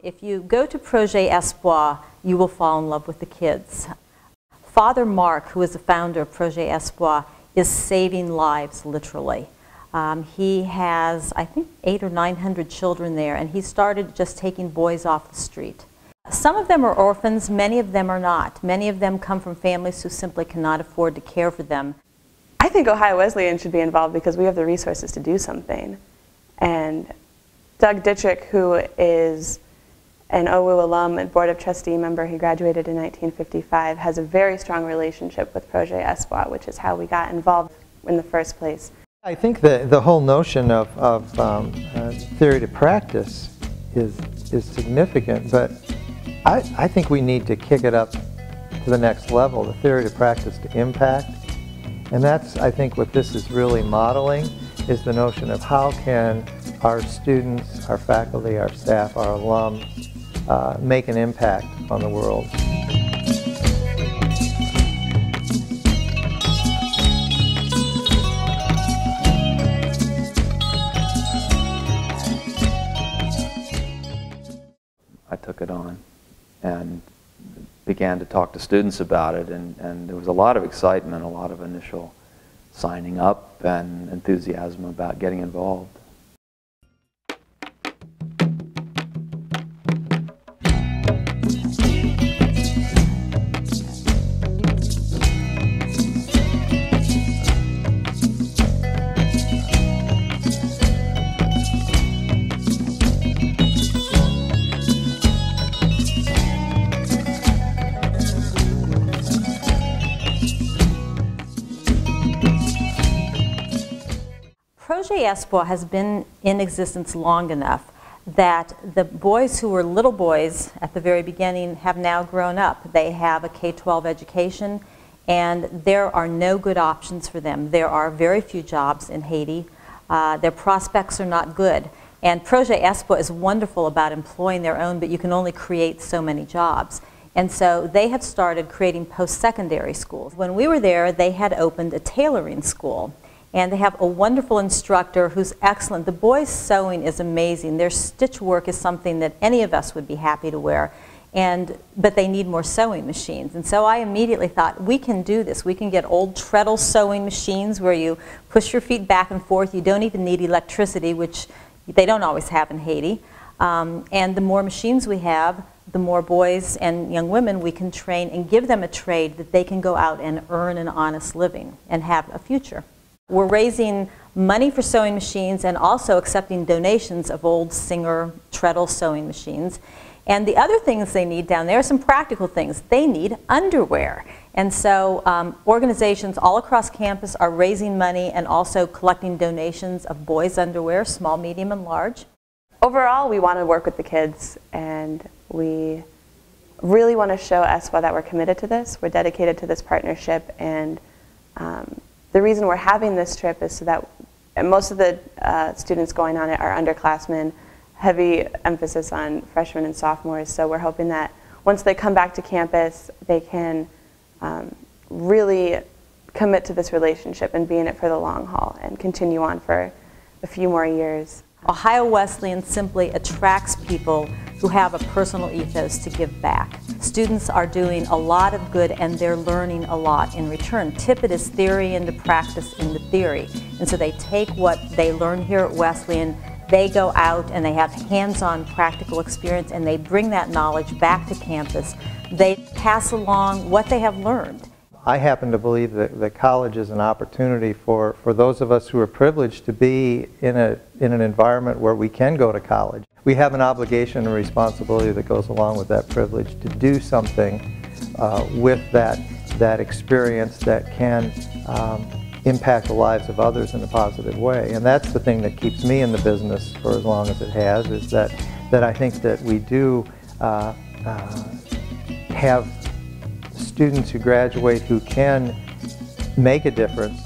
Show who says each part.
Speaker 1: If you go to Projet Espwa, you will fall in love with the kids. Father Mark, who is the founder of Projet Espwa, is saving lives, literally. He has, I think, 800 or 900 children there, and he started just taking boys off the street. Some of them are orphans, many of them are not. Many of them come from families who simply cannot afford to care for them.
Speaker 2: I think Ohio Wesleyan should be involved because we have the resources to do something. And Doug Dittrich, who is an HaitiOWU alum and Board of Trustee member, he graduated in 1955, has a very strong relationship with Projet S4, which is how we got involved in the first place.
Speaker 3: I think the whole notion of theory to practice is significant, but I think we need to kick it up to the next level, the theory to practice to impact. And that's, I think, what this is really modeling, is the notion of how can our students, our faculty, our staff, our alums make an impact on the world.
Speaker 4: I took it on and began to talk to students about it, and there was a lot of excitement, a lot of initial signing up and enthusiasm about getting involved.
Speaker 1: Projet Espwa has been in existence long enough that the boys who were little boys at the very beginning have now grown up. They have a K-12 education, and there are no good options for them. There are very few jobs in Haiti. Their prospects are not good. And Projet Espwa is wonderful about employing their own, but you can only create so many jobs. And so they have started creating post-secondary schools. When we were there, they had opened a tailoring school. And they have a wonderful instructor who's excellent. The boys' sewing is amazing. Their stitch work is something that any of us would be happy to wear. But they need more sewing machines. And so I immediately thought, we can do this. We can get old treadle sewing machines where you push your feet back and forth. You don't even need electricity, which they don't always have in Haiti. And the more machines we have, the more boys and young women we can train and give them a trade that they can go out and earn an honest living and have a future. We're raising money for sewing machines and also accepting donations of old Singer treadle sewing machines. And the other things they need down there are some practical things. They need underwear. And so organizations all across campus are raising money and also collecting donations of boys' underwear, small, medium, and large.
Speaker 2: Overall, we want to work with the kids, and we really want to show Espwa that we're committed to this. We're dedicated to this partnership, and the reason we're having this trip is so that most of the students going on it are underclassmen, heavy emphasis on freshmen and sophomores. So we're hoping that once they come back to campus, they can really commit to this relationship and be in it for the long haul and continue on for a few more years.
Speaker 1: Ohio Wesleyan simply attracts people who have a personal ethos to give back. Students are doing a lot of good and they're learning a lot in return. Tip it is theory into practice into theory. And so they take what they learn here at Wesleyan, they go out and they have hands-on practical experience and they bring that knowledge back to campus. They pass along what they have learned.
Speaker 3: I happen to believe that college is an opportunity for those of us who are privileged to be in an environment where we can go to college. We have an obligation and responsibility that goes along with that privilege to do something with that experience that can impact the lives of others in a positive way. And that's the thing that keeps me in the business for as long as it has, is that I think that we do have students who graduate who can make a difference